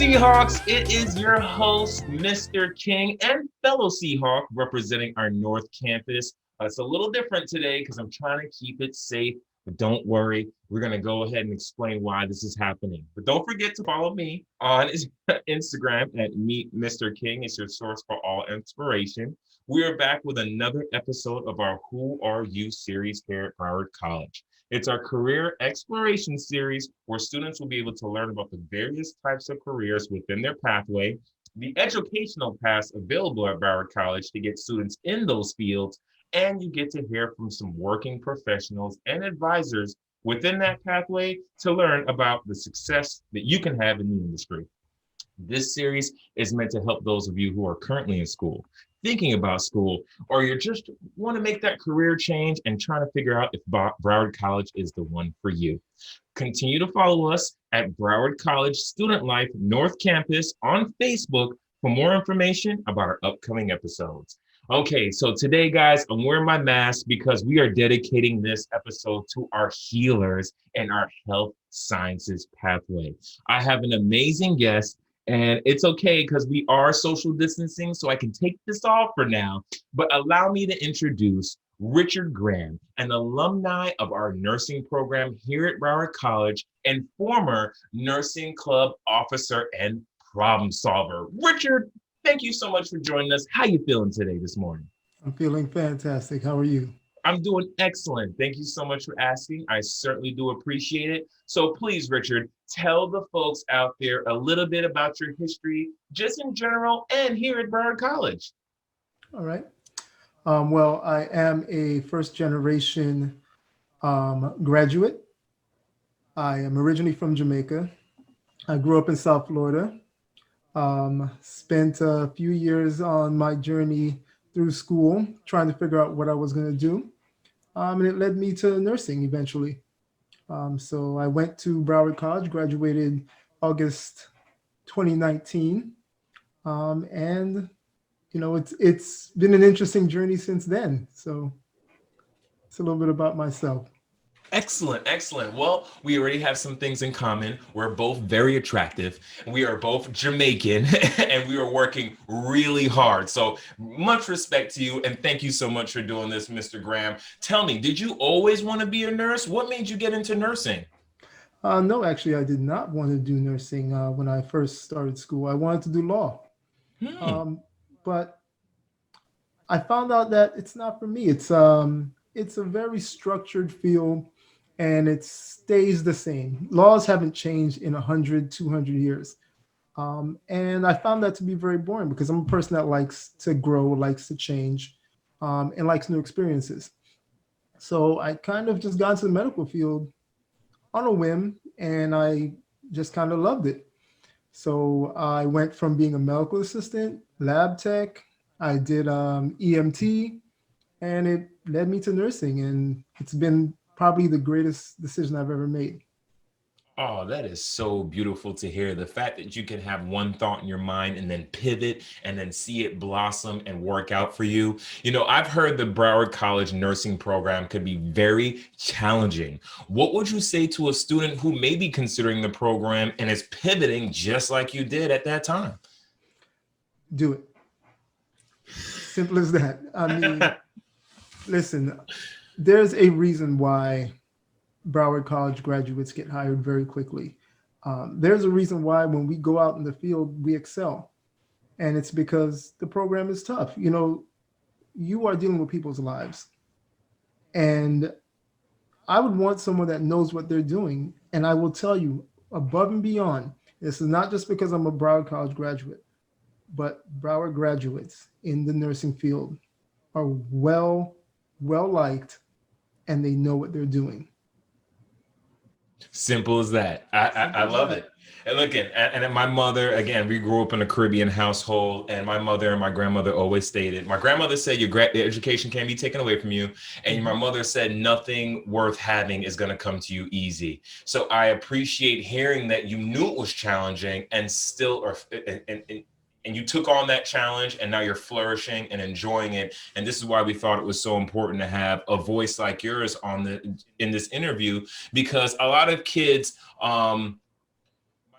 Seahawks, it is your host, Mr. King, and fellow Seahawk representing our North Campus. It's a little different today because I'm trying to keep it safe, but don't worry. We're going to go ahead and explain why this is happening. But don't forget to follow me on Instagram at Meet Mr. King. It's your source for all inspiration. We are back with another episode of our Who Are You series here at Broward College. It's our career exploration series where students will be able to learn about the various types of careers within their pathway, the educational paths available at Broward College to get students in those fields, and you get to hear from some working professionals and advisors within that pathway to learn about the success that you can have in the industry. This series is meant to help those of you who are currently in school, thinking about school, or you just want to make that career change and trying to figure out if Broward College is the one for you. Continue to follow us at Broward College Student Life North Campus on Facebook for more information about our upcoming episodes. Okay, so today, guys, I'm wearing my mask because we are dedicating this episode to our healers and our health sciences pathway. I have an amazing guest. And it's okay because we are social distancing, so I can take this off for now. But allow me to introduce Richard Graham, an alumni of our nursing program here at Broward College and former nursing club officer and problem solver. Richard, thank you so much for joining us. How you feeling today this morning? I'm feeling fantastic. How are you? I'm doing excellent. Thank you so much for asking. I certainly do appreciate it. So please, Richard, tell the folks out there a little bit about your history, just in general, and here at Broward College. All right. Well, I am a first generation graduate. I am originally from Jamaica. I grew up in South Florida. Spent a few years on my journey through school, trying to figure out what I was going to do. And it led me to nursing eventually. So I went to Broward College, graduated August 2019. And, it's been an interesting journey since then. So it's a little bit about myself. Excellent, excellent. Well, we already have some things in common. We're both very attractive. We are both Jamaican, and we are working really hard. So much respect to you, and thank you so much for doing this, Mr. Graham. Tell me, did you always want to be a nurse? What made you get into nursing? No, actually, I did not want to do nursing when I first started school. I wanted to do law. Hmm. But I found out that it's not for me. It's a very structured field and it stays the same. Laws haven't changed in 100, 200 years. And I found that to be very boring because I'm a person that likes to grow, likes to change, and likes new experiences. So I kind of just got into the medical field on a whim and I just kind of loved it. So I went from being a medical assistant, lab tech, I did EMT, and it led me to nursing. And it's been probably the greatest decision I've ever made. Oh, that is so beautiful to hear. The fact that you can have one thought in your mind and then pivot and then see it blossom and work out for you. I've heard the Broward College nursing program could be very challenging. What would you say to a student who may be considering the program and is pivoting just like you did at that time? Do it. Simple as that. I mean, listen, there's a reason why Broward College graduates get hired very quickly. There's a reason why when we go out in the field, we excel. And it's because the program is tough. You are dealing with people's lives. And I would want someone that knows what they're doing. And I will tell you, above and beyond, this is not just because I'm a Broward College graduate, but Broward graduates in the nursing field are well liked, and they know what they're doing. Simple as that. I Simple as love that. it. And look, and my mother, again, we grew up in a Caribbean household, and my mother and my grandmother always stated, my grandmother said, your education can't be taken away from you. And my Mhm. mother said, nothing worth having is going to come to you easy. So I appreciate hearing that you knew it was challenging and still, and you took on that challenge and now you're flourishing and enjoying it. And this is why we thought it was so important to have a voice like yours in this interview, because a lot of kids,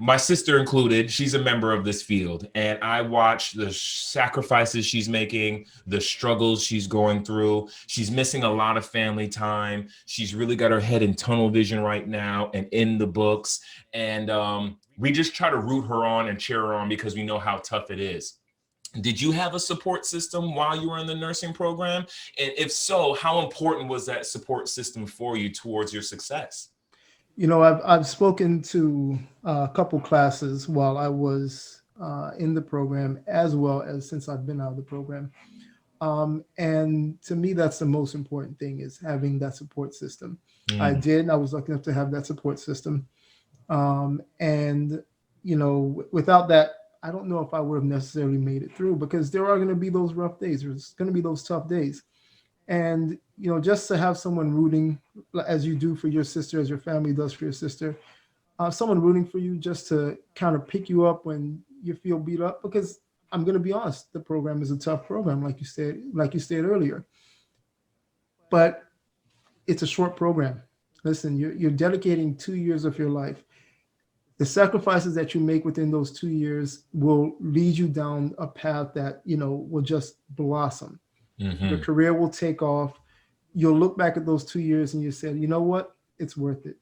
my sister included, she's a member of this field, and I watch the sacrifices she's making, the struggles she's going through. She's missing a lot of family time. She's really got her head in tunnel vision right now and in the books. And we just try to root her on and cheer her on because we know how tough it is. Did you have a support system while you were in the nursing program? And if so, how important was that support system for you towards your success? I've spoken to a couple classes while I was in the program, as well as since I've been out of the program. And to me, that's the most important thing is having that support system. Mm, I was lucky enough to have that support system. And, without that, I don't know if I would have necessarily made it through because there are going to be those rough days. There's going to be those tough days. And, just to have someone rooting as you do for your sister, as your family does for your sister, someone rooting for you just to kind of pick you up when you feel beat up. Because I'm going to be honest, the program is a tough program, like you said earlier, but it's a short program. Listen, you're dedicating 2 years of your life. The sacrifices that you make within those 2 years will lead you down a path that will just blossom. Your hmm. career will take off. You'll look back at those 2 years and you said, you know what, it's worth it.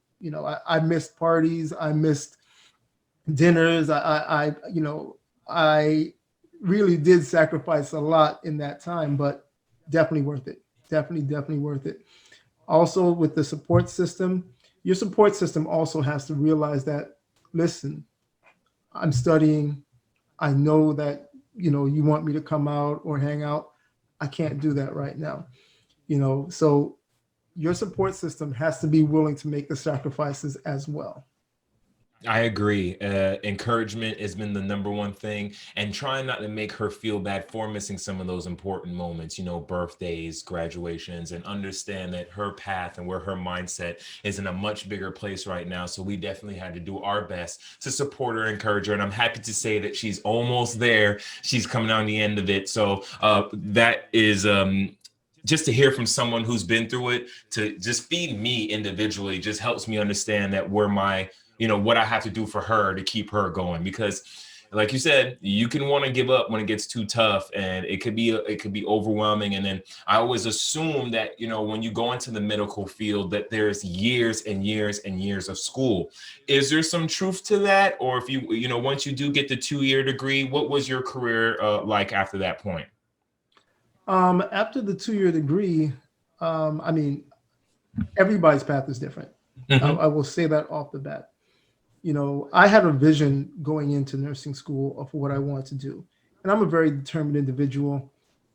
I missed parties, I missed dinners, I really did sacrifice a lot in that time, but definitely worth it. Definitely worth it. Also, with the support system, your support system also has to realize that, listen, I'm studying. I know that, you want me to come out or hang out. I can't do that right now. So your support system has to be willing to make the sacrifices as well. I agree. Encouragement has been the number one thing, and trying not to make her feel bad for missing some of those important moments, birthdays, graduations, and understand that her path and where her mindset is in a much bigger place right now. So we definitely had to do our best to support her, encourage her, and I'm happy to say that she's almost there. She's coming on the end of it. So that is just to hear from someone who's been through it, to just feed me individually, just helps me understand that where my what I have to do for her to keep her going. Because like you said, you can want to give up when it gets too tough, and it could be overwhelming. And then I always assume that when you go into the medical field that there's years and years and years of school. Is there some truth to that? Or if once you do get the 2-year degree, what was your career like after that point? After the 2 year degree, I mean, everybody's path is different. Hmm. I will say that off the bat. I had a vision going into nursing school of what I wanted to do. And I'm a very determined individual.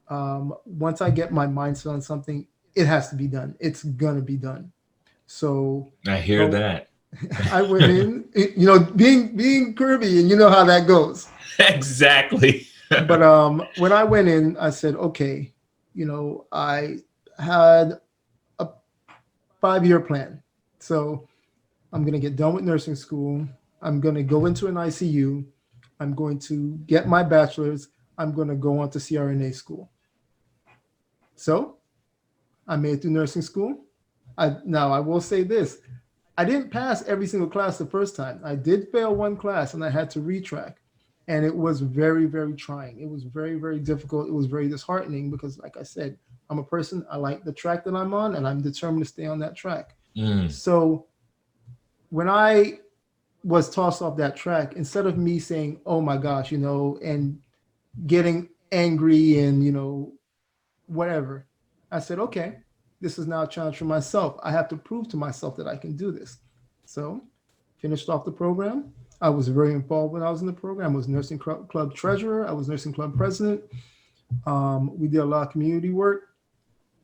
Once I get my mindset on something, it has to be done. It's going to be done. So, I you hear know, that. I went in, being Caribbean, you know how that goes. Exactly. But when I went in, I said, okay, I had a 5 year plan. So I'm going to get done with nursing school. I'm going to go into an ICU. I'm going to get my bachelor's. I'm going to go on to CRNA school. So I made it through nursing school. Now I will say this: I didn't pass every single class the first time. I did fail one class, and I had to retrack, and it was very, very trying. It was very, very difficult. It was very disheartening because, like I said, I'm a person. I like the track that I'm on, and I'm determined to stay on that track. Mm. So when I was tossed off that track, instead of me saying, "Oh my gosh," and getting angry and whatever, I said, "Okay, this is now a challenge for myself. I have to prove to myself that I can do this." So, finished off the program. I was very involved when I was in the program. I was nursing club treasurer. I was nursing club president. We did a lot of community work,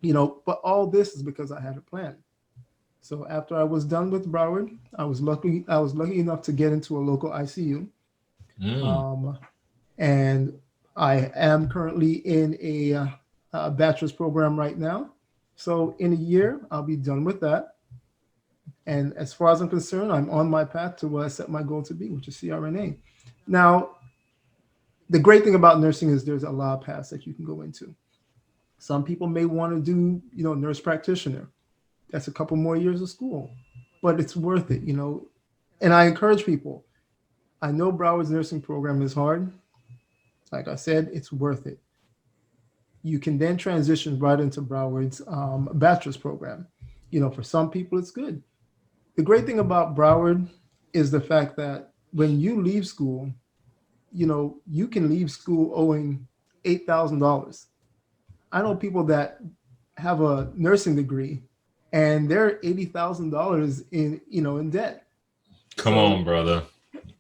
but all this is because I had a plan. So after I was done with Broward, I was lucky enough to get into a local ICU. Mm. Um, and I am currently in a bachelor's program right now. So in a year, I'll be done with that. And as far as I'm concerned, I'm on my path to what I set my goal to be, which is CRNA. Now, the great thing about nursing is there's a lot of paths that you can go into. Some people may want to do, nurse practitioner. That's a couple more years of school, but it's worth it. And I encourage people, I know Broward's nursing program is hard. Like I said, it's worth it. You can then transition right into Broward's bachelor's program. For some people, it's good. The great thing about Broward is the fact that when you leave school, you can leave school owing $8,000. I know people that have a nursing degree and they're $80,000 in debt. Come on, So, brother.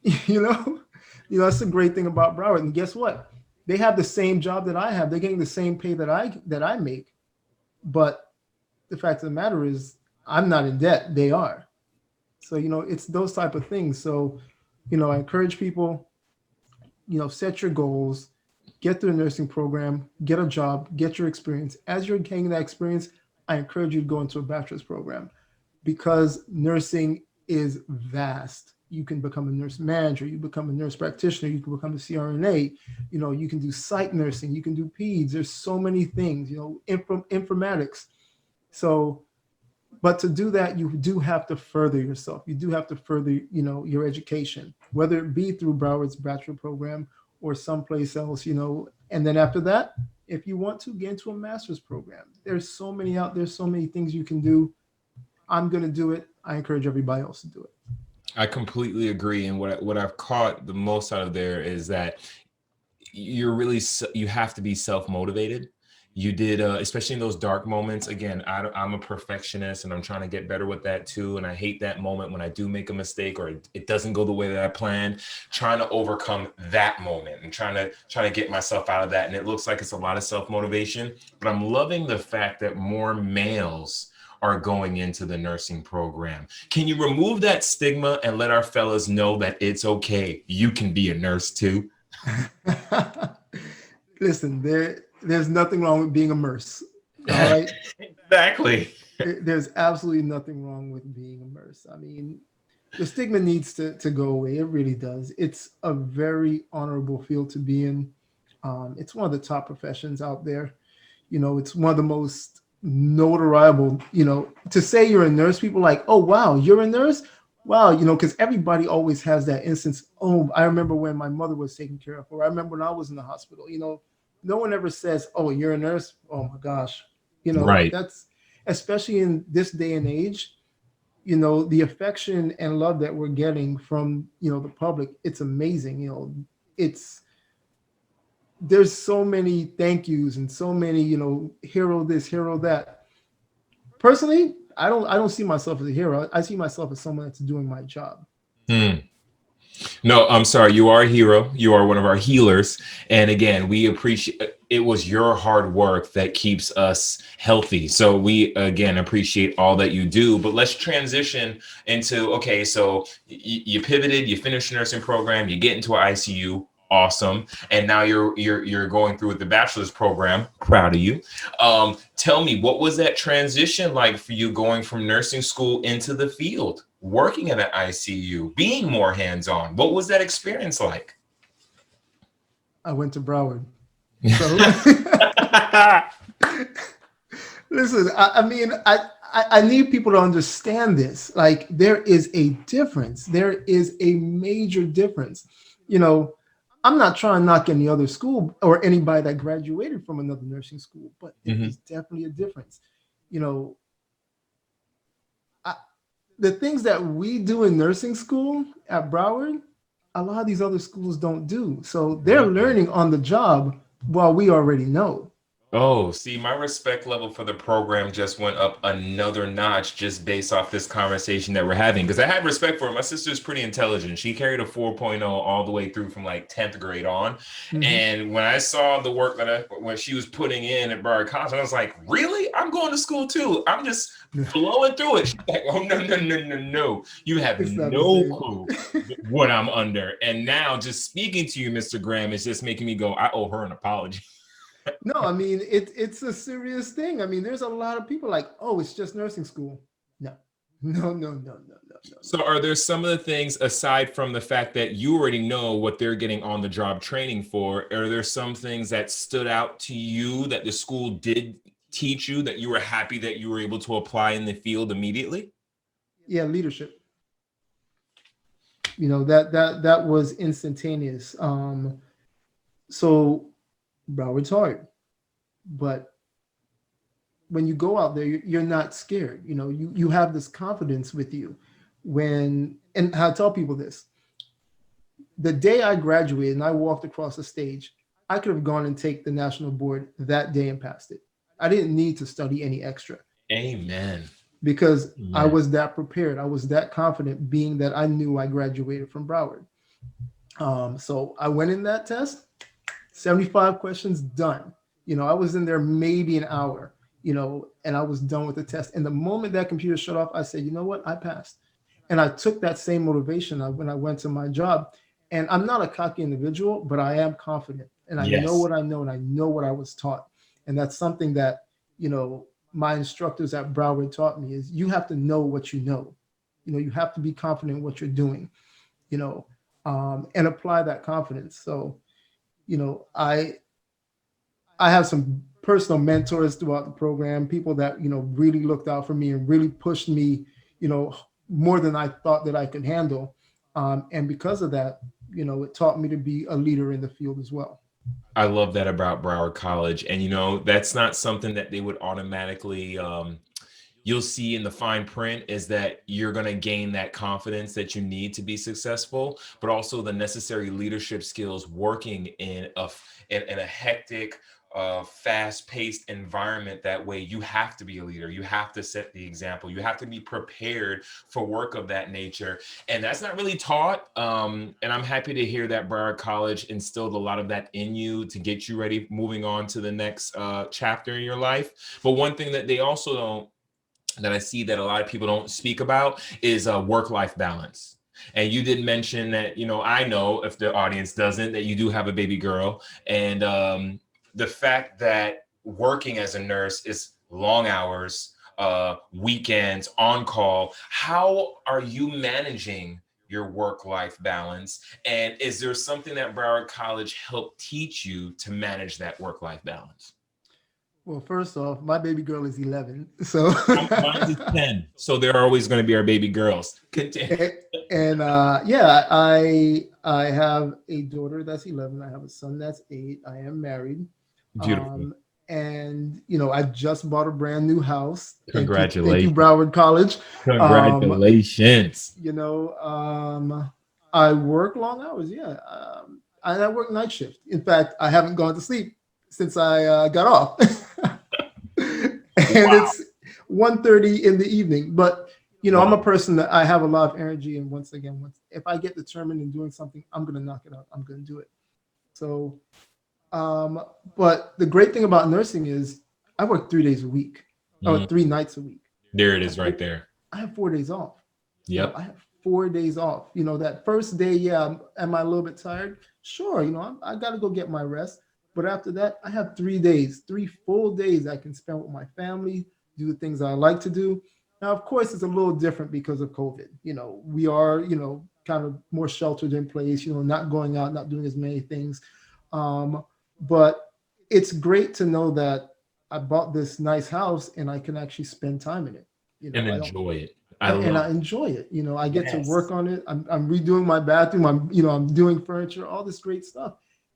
you know, that's the great thing about Broward. And guess what? They have the same job that I have. They're getting the same pay that I make. But the fact of the matter is, I'm not in debt. They are. So, it's those type of things. So, I encourage people, set your goals, get through the nursing program, get a job, get your experience. As you're gaining that experience, I encourage you to go into a bachelor's program because nursing is vast. You can become a nurse manager, you become a nurse practitioner, you can become a CRNA, you can do psych nursing, you can do peds. There's so many things, informatics. So, but to do that, you do have to further yourself. You do have to further, your education, whether it be through Broward's bachelor program or someplace else, and then after that, if you want to get into a master's program, there's so many out there, so many things you can do. I'm going to do it. I encourage everybody else to do it. I completely agree. And what I've caught the most out of there is that you have to be self-motivated. You did, especially in those dark moments. Again, I'm a perfectionist and I'm trying to get better with that too. And I hate that moment when I do make a mistake or it doesn't go the way that I planned, trying to overcome that moment and trying to get myself out of that. And it looks like it's a lot of self-motivation, but I'm loving the fact that more males are going into the nursing program. Can you remove that stigma and let our fellas know that it's okay? You can be a nurse too. Listen, there's nothing wrong with being a nurse. All right. Exactly. There's absolutely nothing wrong with being a nurse. I mean, the stigma needs to go away. It really does. It's a very honorable field to be in. It's one of the top professions out there. It's one of the most notariable, to say you're a nurse, people are like, oh, wow, you're a nurse. Wow. Because everybody always has that instance. Oh, I remember when my mother was taken care of, or I remember when I was in the hospital, no one ever says, oh, you're a nurse. Oh my gosh. Right. That's especially in this day and age, the affection and love that we're getting from, the public. It's amazing. It's, there's so many thank yous and so many, hero this, hero that. Personally, I don't see myself as a hero. I see myself as someone that's doing my job. Hmm. No, I'm sorry. You are a hero. You are one of our healers. And again, we appreciate it was your hard work that keeps us healthy. So we again appreciate all that you do. But let's transition into okay. So you pivoted, you finished your nursing program, you get into an ICU. Awesome. And now you're going through with the bachelor's program. Proud of you. Tell me, what was that transition like for you going from nursing school into the field, working in an ICU, being more hands-on? What was that experience like? I went to Broward. So listen, I mean, I need people to understand this. Like, there is a difference. There is a major difference. I'm not trying to knock any other school or anybody that graduated from another nursing school, but there Mhm. is definitely a difference. You know, I, the things that we do in nursing school at Broward, a lot of these other schools don't do. So they're Really? learning on the job while we already know. Oh, see, my respect level for the program just went up another notch just based off this conversation that we're having. Because I had respect for her. My sister's pretty intelligent. She carried a 4.0 all the way through from like 10th grade on. Mhm. And when I saw the work when she was putting in at Broward College, I was like, really? I'm going to school too. I'm just flowing through it. She's like, oh, no, no, no, no, no. You have It's not the no same. clue what I'm under. And now just speaking to you, Mr. Graham, is just making me go, I owe her an apology. No, I mean it's a serious thing. I mean, there's a lot of people like, oh, it's just nursing school. No, no, no, no, no, no, no, no. So are there some of the things aside from the fact that you already know what they're getting on the job training for? Are there some things that stood out to you that the school did teach you that you were happy that you were able to apply in the field immediately? Yeah, leadership. That was instantaneous. So Broward's hard, but when you go out there, you're not scared. You have this confidence with you. And I tell people this: the day I graduated and I walked across the stage, I could have gone and take the national board that day and passed it. I didn't need to study any extra Amen. because I Amen. was that prepared. I was that confident, being that I knew I graduated from Broward. So I went in that test, 75 questions done. I was in there maybe an hour, and I was done with the test. And the moment that computer shut off, I said, you know what? I passed. And I took that same motivation when I went to my job. And I'm not a cocky individual, but I am confident. And I know Yes. what I know and I know what I was taught. And that's something that, my instructors at Broward taught me is you have to know what you know. You have to be confident in what you're doing, you know, and apply that confidence. So, you know, I I have some personal mentors throughout the program, people that, really looked out for me and really pushed me, you know, more than I thought that I could handle. And because of that, it taught me to be a leader in the field as well. I love that about Broward College. And, that's not something that they would automatically, you'll see in the fine print is that you're going to gain that confidence that you need to be successful, but also the necessary leadership skills working in a hectic, fast-paced environment. That way, you have to be a leader. You have to set the example. You have to be prepared for work of that nature, and that's not really taught. And I'm happy to hear that Broward College instilled a lot of that in you to get you ready, moving on to the next chapter in your life. But one thing that they also don't that I see that a lot of people don't speak about is work-life balance. And you did mention that, I know if the audience doesn't, that you do have a baby girl. And the fact that working as a nurse is long hours, weekends, on call, how are you managing your work-life balance? And is there something that Broward College helped teach you to manage that work-life balance? Well, first off, my baby girl is 11. So, Mine's is 10. So they're always going to be our baby girls. Continue. and yeah, I have a daughter that's 11. I have a son that's 8. I am married. Beautiful. Um, and I just bought a brand new house. Thank you, Congratulations. Broward College. Um, Congratulations. you know, I work long hours. Yeah, and I work night shift. In fact, I haven't gone to sleep since I got off. And Wow. it's 1:30 in the evening. But I'm a Wow. person that I have a lot of energy, and once again, if I get determined in doing something, I'm gonna knock it out. I'm gonna do it. So, um, but the great thing about nursing is I work 3 days a week, or Mhm. 3 nights a week. There it I have is right four, there. I have 4 days off. Yep. I have 4 days off. That first day, yeah, am I a little bit tired? Sure, I got to go get my rest. But after that, I have 3 days, 3 full days I can spend with my family, do the things I like to do. Now, of course, it's a little different because of COVID. We are, kind of more sheltered in place, not going out, not doing as many things. Um, but it's great to know that I bought this nice house and I can actually spend time in it. And I don't enjoy it. I and love I enjoy it. I get to Yes. work on it. I'm redoing my bathroom. I'm doing furniture, all this great stuff.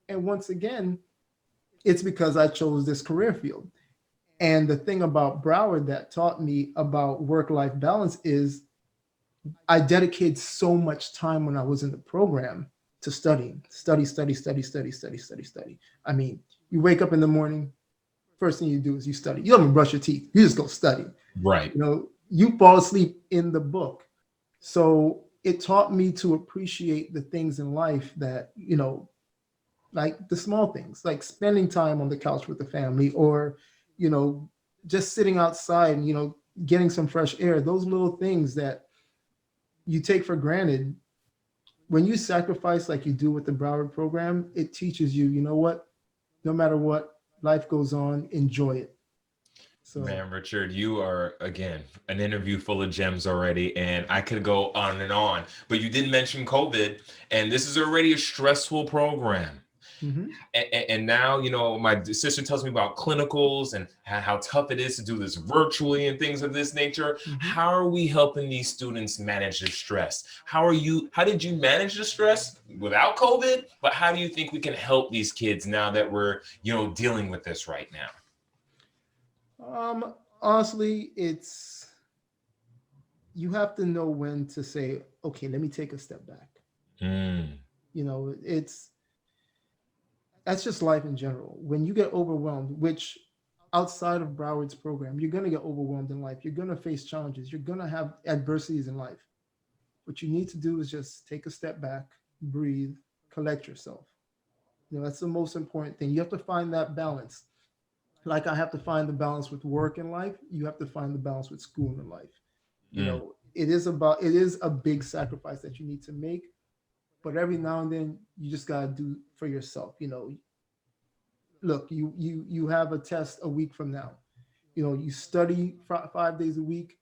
And once again, it's because I chose this career field. And the thing about Broward that taught me about work-life balance is I dedicated so much time when I was in the program to studying, study, study, study, study, study, study, study. I mean, you wake up in the morning, first thing you do is you study. You don't even brush your teeth. You just go study. Right. You fall asleep in the book. So it taught me to appreciate the things in life that, like the small things, like spending time on the couch with the family, or, you know, just sitting outside and, getting some fresh air. Those little things that you take for granted, when you sacrifice like you do with the Broward program, it teaches you, what, no matter what, life goes on, enjoy it. So, Man, Richard, you are, again, an interview full of gems already, and I could go on and on. But you did mention COVID, and this is already a stressful program. Mm-hmm. And now, my sister tells me about clinicals and how tough it is to do this virtually and things of this nature. Mm-hmm. How are we helping these students manage their stress? How did you manage the stress without COVID? But how do you think we can help these kids now that we're, dealing with this right now? Honestly, it's you have to know when to say, okay, let me take a step back. Mm, It's that's just life in general. When you get overwhelmed, which outside of Broward's program, you're going to get overwhelmed in life. You're going to face challenges. You're going to have adversities in life. What you need to do is just take a step back, breathe, collect yourself. That's the most important thing. You have to find that balance. Like I have to find the balance with work in life, you have to find the balance with school in life. mm. It is a big sacrifice that you need to make, but every now and then you just got to do for yourself. Look, you have a test a week from now. You study 5 days a week.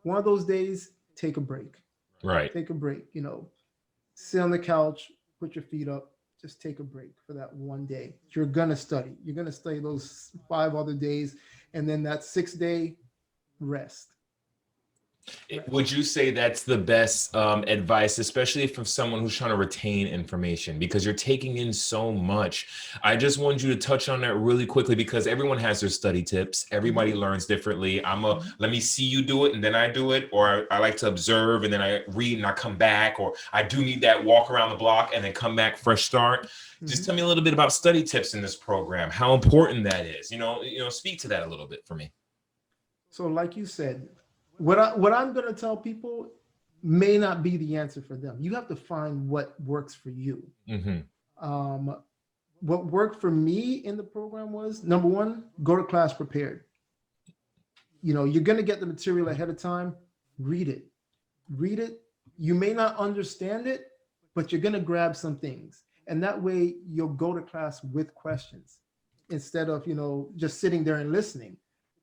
One of those days, take a break. Right. Take a break. Sit on the couch, put your feet up, just take a break for that one day. You're gonna study. You're gonna study those 5 other days, and then that 6 day rest. Would you say that's the best advice, especially from someone who's trying to retain information, because you're taking in so much? I just wanted you to touch on that really quickly, because everyone has their study tips. Everybody learns differently. Let me see you do it and then I do it, or I like to observe and then I read and I come back, or I do need that walk around the block and then come back, fresh start. Just tell me a little bit about study tips in this program, how important that is. Speak to that a little bit for me. So, like you said, what I'm gonna tell people may not be the answer for them. You have to find what works for you. Mm-hmm. Um, what worked for me in the program was, number one, go to class prepared. You're gonna get the material ahead of time. Read it. Read it. You may not understand it, but you're gonna grab some things, and that way you'll go to class with questions instead of just sitting there and listening.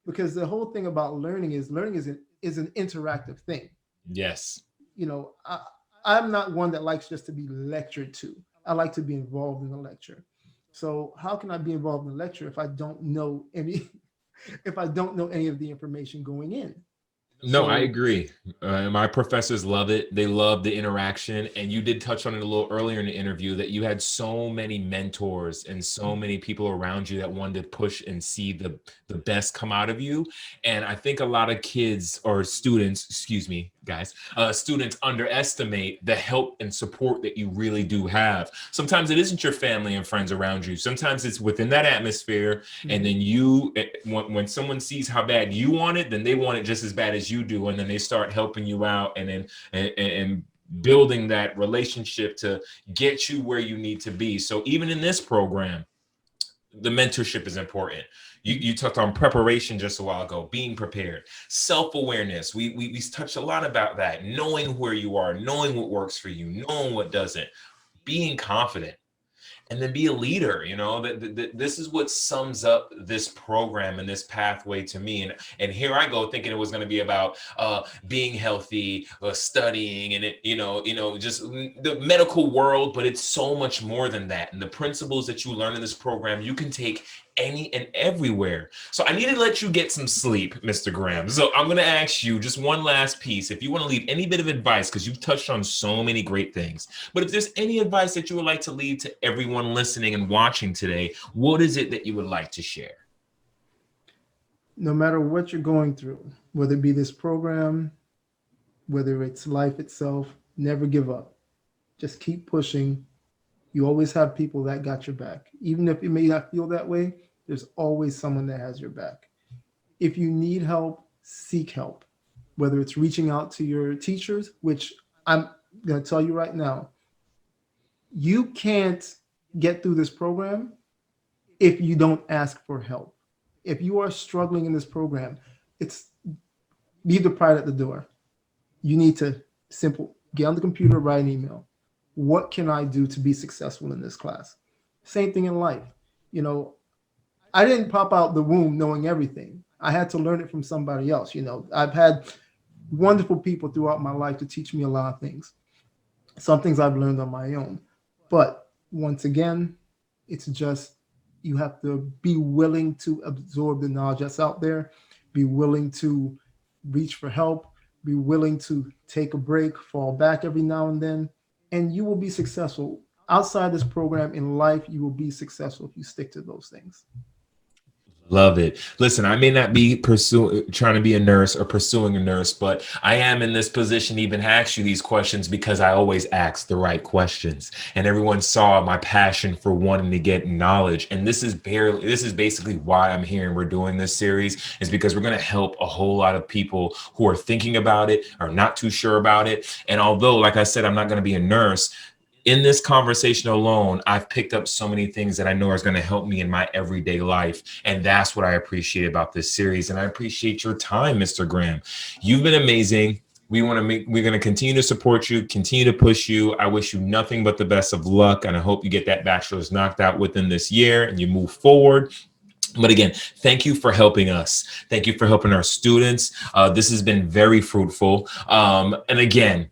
Because the whole thing about learning is an interactive thing. Yes. I'm not one that likes just to be lectured to. I like to be involved in the lecture. So how can I be involved in the lecture if I don't know any if I don't know any of the information going in? No, I So agree. My professors love it. They love the interaction. And you did touch on it a little earlier in the interview that you had so many mentors and so many people around you that wanted to push and see the best come out of you. And I think a lot of kids or students, excuse me, guys, students underestimate the help and support that you really do have. Sometimes it isn't your family and friends around you. Sometimes it's within that atmosphere. And then when someone sees how bad you want it, then they want it just as bad as you do, and then they start helping you out and building that relationship to get you where you need to be. So even in this program, the mentorship is important. You touched on preparation just a while ago, being prepared, self-awareness. We touched a lot about that, knowing where you are, knowing what works for you, knowing what doesn't, being confident, and then be a leader. This is what sums up this program and this pathway to me. And here I go thinking it was going to be about being healthy, studying, and just the medical world, but it's so much more than that. And the principles that you learn in this program, you can take any and everywhere. So I need to let you get some sleep, Mr. Graham. So I'm going to ask you just one last piece. If you want to leave any bit of advice, because you've touched on so many great things, but if there's any advice that you would like to leave to everyone listening and watching today, what is it that you would like to share? no matter what you're going through, whether it be this program, whether it's life itself, never give up. Just keep pushing. You always have people that got your back. Even if it may not feel that way, there's always someone that has your back. If you need help, seek help, whether it's reaching out to your teachers, which I'm going to tell you right now, you can't get through this program if you don't ask for help. If you are struggling in this program, it's leave the pride at the door. You need to get on the computer, write an email. What can I do to be successful in this class? Same thing in life. I didn't pop out the womb knowing everything. I had to learn it from somebody else. I've had wonderful people throughout my life to teach me a lot of things. Some things I've learned on my own. But once again, It's just you have to be willing to absorb the knowledge that's out there, be willing to reach for help, be willing to take a break, fall back every now and then, and you will be successful. Outside this program in life, you will be successful if you stick to those things. Love it. Listen, I may not be trying to be a nurse or pursuing a nurse, but I am in this position to even ask you these questions because I always ask the right questions. And everyone saw my passion for wanting to get knowledge. And this is basically why I'm here and we're doing this series, is because we're going to help a whole lot of people who are thinking about it, are not too sure about it. And although, like I said, I'm not going to be a nurse, in this conversation alone, I've picked up so many things that I know are going to help me in my everyday life. And that's what I appreciate about this series. And I appreciate your time, Mr. Graham. You've been amazing. We're going to continue to support you, continue to push you. I wish you nothing but the best of luck. And I hope you get that bachelor's knocked out within this year and you move forward. But again, thank you for helping us. Thank you for helping our students. This has been very fruitful. And again,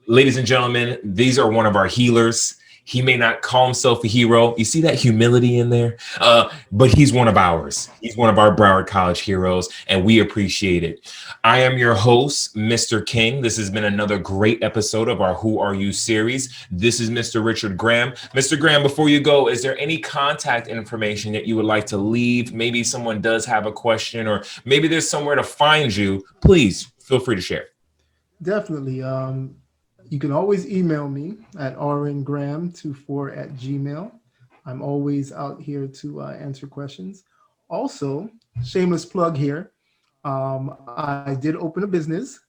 ladies and gentlemen, these are one of our healers. He may not call himself a hero. You see that humility in there? But he's one of ours. He's one of our Broward College heroes, and we appreciate it. I am your host, Mr. King. This has been another great episode of our Who Are You series. This is Mr. Richard Graham. Mr. Graham, before you go, is there any contact information that you would like to leave? Maybe someone does have a question, or maybe there's somewhere to find you. Please feel free to share. Definitely. You can always email me at rngraham24@gmail. I'm always out here to answer questions. Also, shameless plug here. I did open a business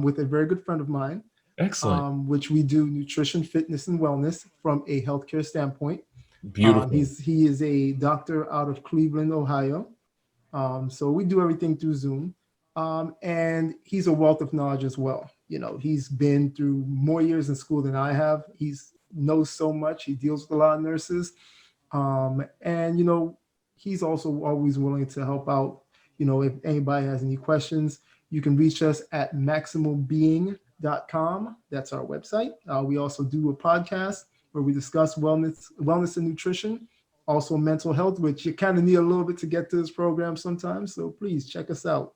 with a very good friend of mine, Excellent. which we do nutrition, fitness, and wellness from a healthcare standpoint. Beautiful. He is a doctor out of Cleveland, Ohio. So we do everything through Zoom. And he's a wealth of knowledge as well. You know, he's been through more years in school than I have. He knows so much. He deals with a lot of nurses. And, you know, he's also always willing to help out. You know, if anybody has any questions, you can reach us at maximumbeing.com. That's our website. We also do a podcast where we discuss wellness and nutrition, also mental health, which you kind of need a little bit to get to this program sometimes. So please check us out.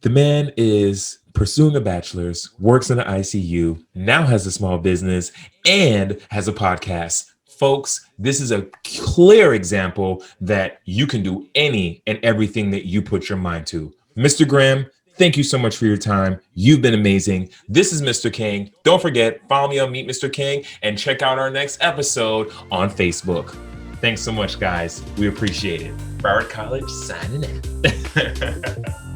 The man is pursuing a bachelor's, works in the ICU, now has a small business, and has a podcast. Folks, this is a clear example that you can do any and everything that you put your mind to. Mr. Graham, thank you so much for your time. You've been amazing. This is Mr. King. Don't forget, follow me on Meet Mr. King and check out our next episode on Facebook. Thanks so much, guys. We appreciate it. Broward College signing out.